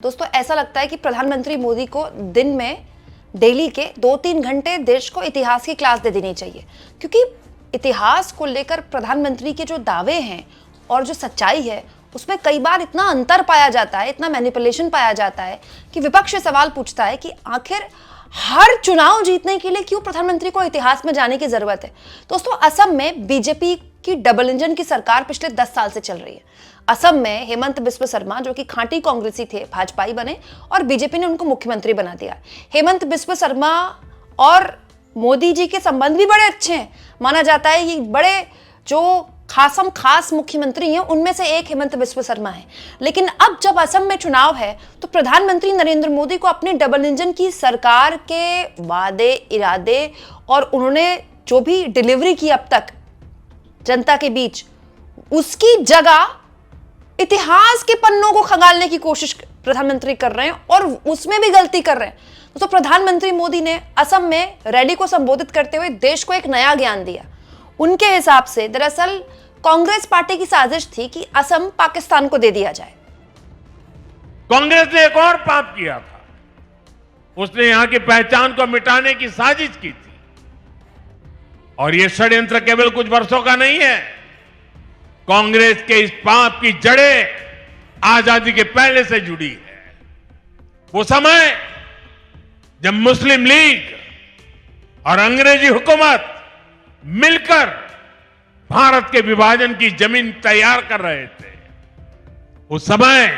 दोस्तों ऐसा लगता है कि प्रधानमंत्री मोदी को दिन में डेली के 2-3 घंटे देश को इतिहास की क्लास दे देनी चाहिए, क्योंकि इतिहास को लेकर प्रधानमंत्री के जो दावे हैं और जो सच्चाई है उसमें कई बार इतना अंतर पाया जाता है, इतना मैनिपुलेशन पाया जाता है कि विपक्ष से सवाल पूछता है कि आखिर हर चुनाव जीतने के लिए क्यों प्रधानमंत्री को इतिहास में जाने की जरूरत है। दोस्तों असम में बीजेपी की डबल इंजन की सरकार पिछले 10 साल से चल रही है। असम में हेमंत बिस्व शर्मा जो कि खांटी कांग्रेसी थे, भाजपाई बने और बीजेपी ने उनको मुख्यमंत्री बना दिया। हेमंत बिस्व शर्मा और मोदी जी के संबंध भी बड़े अच्छे हैं, माना जाता है ये बड़े जो खास मुख्यमंत्री हैं उनमें से एक हेमंत बिस्व शर्मा है। लेकिन अब जब असम में चुनाव है तो प्रधानमंत्री नरेंद्र मोदी को अपनी डबल इंजन की सरकार के वादे इरादे और उन्होंने जो भी डिलीवरी की अब तक जनता के बीच, उसकी जगह इतिहास के पन्नों को खंगालने की कोशिश प्रधानमंत्री कर रहे हैं और उसमें भी गलती कर रहे हैं। तो प्रधानमंत्री मोदी ने असम में रैली को संबोधित करते हुए देश को एक नया ज्ञान दिया। उनके हिसाब से दरअसल कांग्रेस पार्टी की साजिश थी कि असम पाकिस्तान को दे दिया जाए। कांग्रेस ने एक और पाप किया था, उसने यहां की पहचान को मिटाने की साजिश की थी। और यह षड्यंत्र केवल कुछ वर्षों का नहीं है। कांग्रेस के इस पाप की जड़ें आजादी के पहले से जुड़ी है। वो समय जब मुस्लिम लीग और अंग्रेजी हुकूमत मिलकर भारत के विभाजन की जमीन तैयार कर रहे थे, उस समय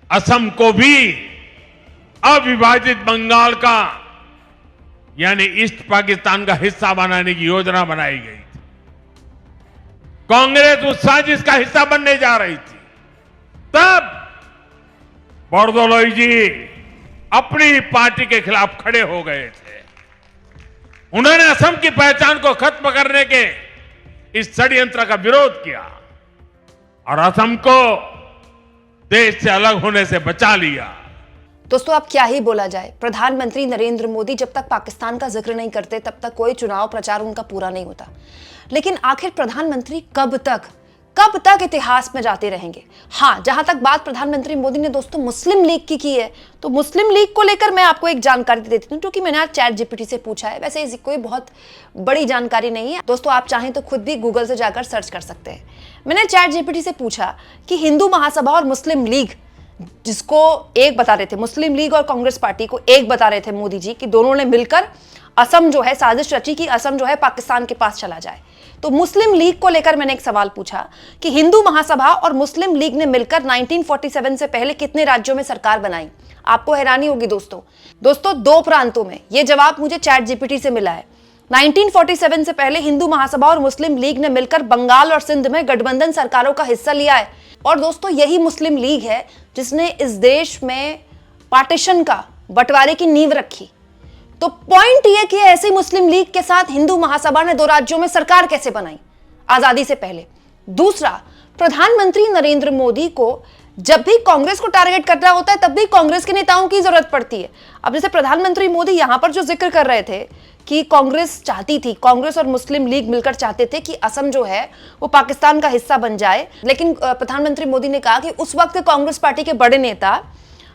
असम को भी अविभाजित बंगाल का यानी ईस्ट पाकिस्तान का हिस्सा बनाने की योजना बनाई गई थी। कांग्रेस उस साजिश का हिस्सा बनने जा रही थी। तब बोरदोलोई जी अपनी पार्टी के खिलाफ खड़े हो गए थे। उन्होंने असम की पहचान को खत्म करने के इस षड्यंत्र का विरोध किया और असम को देश से अलग होने से बचा लिया। दोस्तों अब क्या ही बोला जाए, प्रधानमंत्री नरेंद्र मोदी जब तक पाकिस्तान का जिक्र नहीं करते तब तक कोई चुनाव प्रचार उनका पूरा नहीं होता। लेकिन आखिर प्रधानमंत्री कब तक इतिहास में जाते रहेंगे। हाँ, जहां तक बात प्रधानमंत्री मोदी ने दोस्तों मुस्लिम लीग की है, तो मुस्लिम लीग को लेकर मैं आपको एक जानकारी देती हूँ जो कि मैंने आज चैट जीपीटी से पूछा है। वैसे कोई बहुत बड़ी जानकारी नहीं है दोस्तों, आप चाहें तो खुद भी गूगल से जाकर सर्च कर सकते हैं। मैंने चैट जीपीटी से पूछा कि हिंदू महासभा और मुस्लिम लीग, जिसको एक बता रहे थे, मुस्लिम लीग और कांग्रेस पार्टी को एक बता रहे थे मोदी जी कि दोनों ने मिलकर असम जो है साजिश रची कि असम जो है पाकिस्तान के पास चला जाए। तो मुस्लिम लीग को लेकर मैंने एक सवाल पूछा कि हिंदू महासभा और मुस्लिम लीग ने मिलकर 1947 से पहले कितने राज्यों में सरकार बनाई। आपको हैरानी होगी दोस्तों 2 प्रांतों में। यह जवाब मुझे चैट जीपीटी से मिला है। 1947 से पहले हिंदू महासभा और मुस्लिम लीग ने मिलकर बंगाल और सिंध में गठबंधन सरकारों का हिस्सा लिया है। और दोस्तों यही मुस्लिम लीग है जिसने इस देश में पार्टीशन का, बंटवारे की नींव रखी। तो पॉइंट यह कि ऐसी मुस्लिम लीग के साथ हिंदू महासभा ने 2 राज्यों में सरकार कैसे बनाई आजादी से पहले। दूसरा, प्रधानमंत्री नरेंद्र मोदी को जब भी कांग्रेस को टारगेट करना होता है तब भी कांग्रेस के नेताओं की जरूरत पड़ती है। अब जैसे प्रधानमंत्री मोदी यहां पर जो जिक्र कर रहे थे कि कांग्रेस चाहती थी, कांग्रेस और मुस्लिम लीग मिलकर चाहते थे कि असम जो है वो पाकिस्तान का हिस्सा बन जाए। लेकिन प्रधानमंत्री मोदी ने कहा कि उस वक्त कांग्रेस पार्टी के बड़े नेता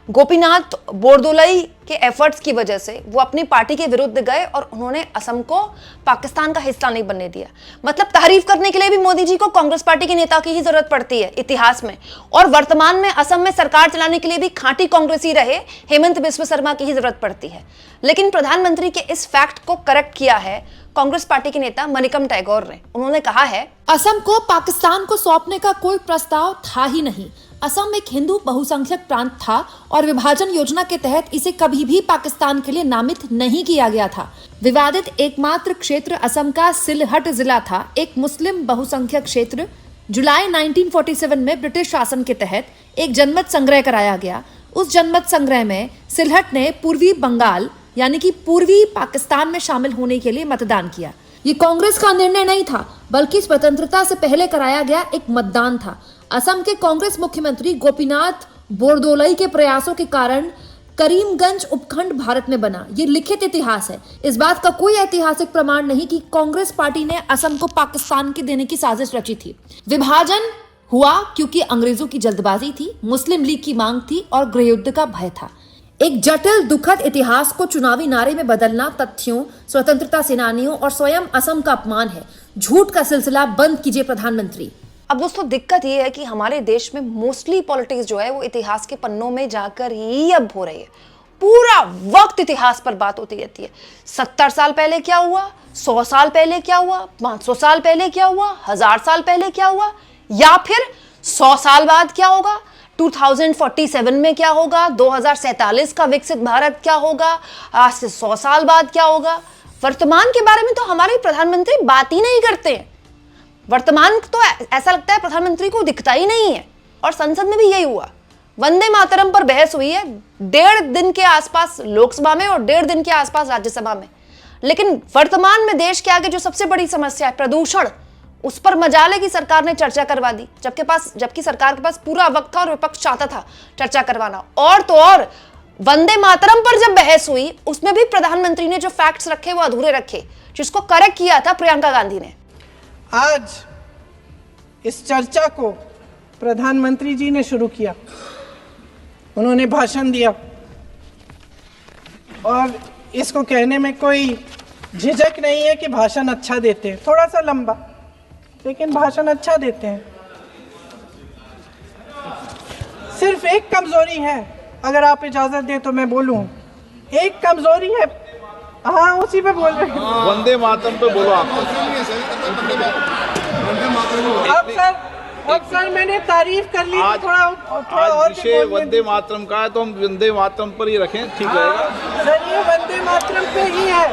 गोपीनाथ बोरदोलई के एफर्ट्स की वजह से वो अपनी पार्टी के विरुद्ध गए और उन्होंने असम को पाकिस्तान का हिस्सा नहीं बनने दिया। मतलब तारीफ करने के लिए भी मोदी जी को कांग्रेस पार्टी के नेता की ही जरूरत पड़ती है इतिहास में, और वर्तमान में असम में सरकार चलाने के लिए भी खांटी कांग्रेसी रहे हेमंत बिस्व शर्मा की ही जरूरत पड़ती है। लेकिन प्रधानमंत्री के इस फैक्ट को करेक्ट किया है कांग्रेस पार्टी के नेता मनिकम टैगोर ने। उन्होंने कहा है, असम को पाकिस्तान को सौंपने का कोई प्रस्ताव था ही नहीं। असम एक हिंदू बहुसंख्यक प्रांत था और विभाजन योजना के तहत इसे कभी भी पाकिस्तान के लिए नामित नहीं किया गया था। विवादित एकमात्र क्षेत्र असम का सिलहट जिला था, एक मुस्लिम बहुसंख्यक क्षेत्र। जुलाई 1947 में ब्रिटिश शासन के तहत एक जनमत संग्रह कराया गया। उस जनमत संग्रह में सिलहट ने पूर्वी बंगाल यानी कि पूर्वी पाकिस्तान में शामिल होने के लिए मतदान किया। ये कांग्रेस का निर्णय नहीं था, बल्कि स्वतंत्रता से पहले कराया गया एक मतदान था। असम के कांग्रेस मुख्यमंत्री गोपीनाथ बोरदोलई के प्रयासों के कारण करीमगंज उपखंड भारत में बना। ये लिखित इतिहास है। इस बात का कोई ऐतिहासिक प्रमाण नहीं कि कांग्रेस पार्टी ने असम को पाकिस्तान के देने की साजिश रची थी। विभाजन हुआ क्योंकि अंग्रेजों की जल्दबाजी थी, मुस्लिम लीग की मांग थी और गृह युद्ध का भय था। एक जटिल दुखद इतिहास को चुनावी नारे में बदलना तथ्यों, स्वतंत्रता सेनानियों और स्वयं असम का अपमान है। झूठ का सिलसिला बंद कीजिए प्रधानमंत्री। अब दोस्तों दिक्कत ये है कि हमारे देश में मोस्टली पॉलिटिक्स जो है वो इतिहास के पन्नों में जाकर ही अब हो रही है। पूरा वक्त इतिहास पर बात होती रहती है। 70 साल पहले क्या हुआ, 100 साल पहले क्या हुआ, 500 साल पहले क्या हुआ, 1000 साल पहले क्या हुआ, या फिर 100 साल बाद क्या होगा, 2047 में क्या होगा, 2047 का विकसित भारत क्या होगा, आज से 100 साल बाद क्या होगा। वर्तमान के बारे में तो हमारे प्रधानमंत्री बात ही नहीं करते हैं। वर्तमान तो ऐसा लगता है प्रधानमंत्री को दिखता ही नहीं है। और संसद में भी यही हुआ। वंदे मातरम पर बहस हुई है 1.5 दिन के आसपास लोकसभा में और 1.5 दिन के आसपास राज्यसभा में। लेकिन वर्तमान में देश के आगे जो सबसे बड़ी समस्या है प्रदूषण, उस पर मजाले की सरकार ने चर्चा करवा दी, जबकि सरकार के पास पूरा वक्त था और विपक्ष चाहता था चर्चा करवाना। और तो और वंदे मातरम पर जब बहस हुई उसमें भी प्रधानमंत्री ने जो फैक्ट्स रखे वो अधूरे रखे, जिसको करेक्ट किया था प्रियंका गांधी ने। आज इस चर्चा को प्रधानमंत्री जी ने शुरू किया, उन्होंने भाषण दिया और इसको कहने में कोई झिझक नहीं है कि भाषण अच्छा देते हैं, थोड़ा सा लंबा लेकिन भाषण अच्छा देते हैं। सिर्फ एक कमजोरी है, अगर आप इजाजत दें तो मैं बोलूं, एक कमजोरी है। हाँ उसी पे बोल रहे हैं, वंदे मातरम पे बोलो आप। अब सर मैंने तारीफ कर ली, थोड़ा और विषय वंदे मातरम का है तो हम वंदे मातरम पर ही रखें, ठीक रहेगा। सर ये वंदे मातरम पे ही है।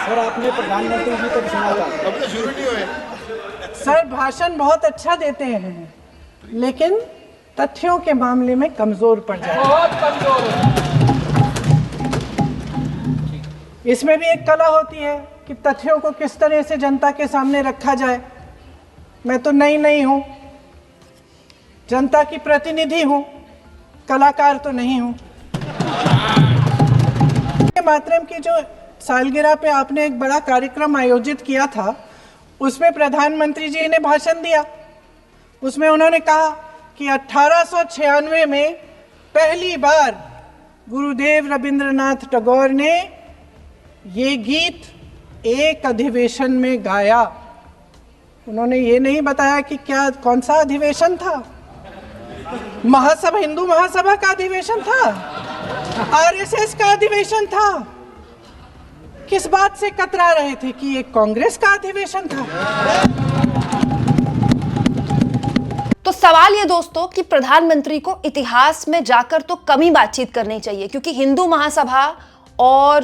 सर आपने प्रधानमंत्री जी को सुना था, अब तो शुरू नहीं हुए। सर भाषण बहुत अच्छा देते हैं लेकिन तथ्यों के मामले में कमजोर पड़ जाते हैं, बहुत कमजोर। इसमें भी एक कला होती है कि तथ्यों को किस तरह से जनता के सामने रखा जाए। मैं तो नहीं हूं, जनता की प्रतिनिधि हूं, कलाकार तो नहीं हूं। मातरम की जो सालगिरह पे आपने एक बड़ा कार्यक्रम आयोजित किया था, उसमें प्रधानमंत्री जी ने भाषण दिया। उसमें उन्होंने कहा कि 1896 में पहली बार गुरुदेव रविंद्रनाथ टैगोर ने ये गीत एक अधिवेशन में गाया। उन्होंने ये नहीं बताया कि कौन सा अधिवेशन था, महासभा, हिंदू महासभा का अधिवेशन था, आरएसएस का अधिवेशन था। किस बात से कतरा रहे थे कि ये कांग्रेस का अधिवेशन था। तो सवाल ये दोस्तों कि प्रधानमंत्री को इतिहास में जाकर तो कम ही बातचीत करनी चाहिए, क्योंकि हिंदू महासभा और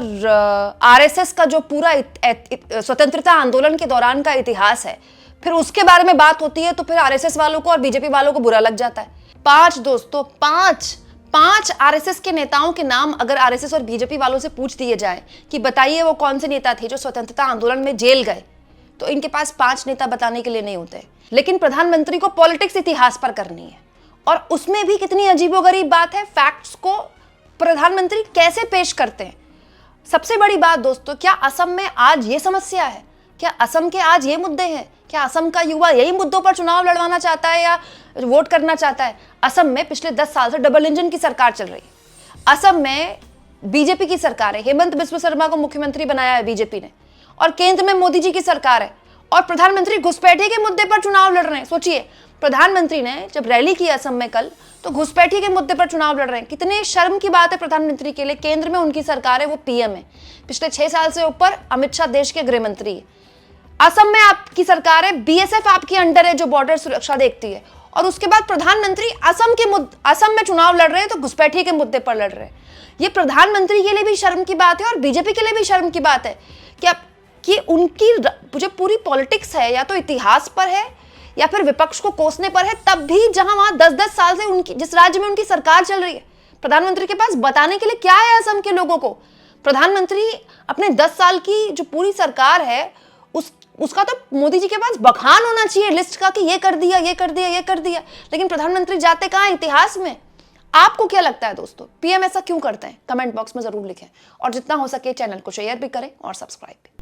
आरएसएस का जो पूरा स्वतंत्रता आंदोलन के दौरान का इतिहास है, फिर उसके बारे में बात होती है तो फिर आरएसएस वालों को और बीजेपी वालों को बुरा लग जाता है। 5 दोस्तों, 5 आरएसएस के नेताओं के नाम अगर आरएसएस और बीजेपी वालों से पूछ दिए जाए कि बताइए वो कौन से नेता थे जो स्वतंत्रता आंदोलन में जेल गए, तो इनके पास 5 नेता बताने के लिए नहीं होते। लेकिन प्रधानमंत्री को पॉलिटिक्स इतिहास पर करनी है, और उसमें भी कितनी अजीबोगरीब बात है, फैक्ट्स को प्रधानमंत्री कैसे पेश करते हैं। सबसे बड़ी बात दोस्तों, क्या असम में आज ये समस्या है? क्या असम के आज ये मुद्दे हैं? क्या असम का युवा यही मुद्दों पर चुनाव लड़वाना चाहता है या वोट करना चाहता है? असम में पिछले 10 साल से डबल इंजन की सरकार चल रही है। असम में बीजेपी की सरकार है, हेमंत बिस्व शर्मा को मुख्यमंत्री बनाया है बीजेपी ने, और केंद्र में मोदी जी की सरकार है, और प्रधानमंत्री घुसपैठिए के मुद्दे पर चुनाव लड़ रहे हैं। सोचिए, प्रधानमंत्री ने जब रैली की असम में कल, तो घुसपैठिए के मुद्दे पर चुनाव लड़ रहे हैं। कितने शर्म की बात है प्रधानमंत्री के लिए। केंद्र में उनकी सरकार है, वो पीएम है, पिछले 6 साल से ऊपर अमित शाह देश के गृह मंत्री है। असम में आपकी सरकार है, बीएसएफ आपके अंडर है जो बॉर्डर सुरक्षा देखती है, और उसके बाद प्रधानमंत्री असम में चुनाव लड़ रहे हैं तो घुसपैठिए के मुद्दे पर लड़ रहे हैं। ये प्रधानमंत्री के लिए भी शर्म की बात है और बीजेपी के लिए भी शर्म की बात है कि उनकी जो पूरी पॉलिटिक्स है या तो इतिहास पर है या फिर विपक्ष को कोसने पर है, तब भी जहां वहां 10-10 साल से उनकी जिस राज्य में उनकी सरकार चल रही है, प्रधानमंत्री के पास बताने के लिए क्या है असम के लोगों को? प्रधानमंत्री अपने 10 साल की जो पूरी सरकार है उसका तो मोदी जी के पास बखान होना चाहिए लिस्ट का कि ये कर दिया, ये कर दिया, ये कर दिया। लेकिन प्रधानमंत्री जाते कहां? इतिहास में। आपको क्या लगता है दोस्तों, पीएम ऐसा क्यों करते हैं? कमेंट बॉक्स में जरूर लिखें, और जितना हो सके चैनल को शेयर भी करें और सब्सक्राइब भी।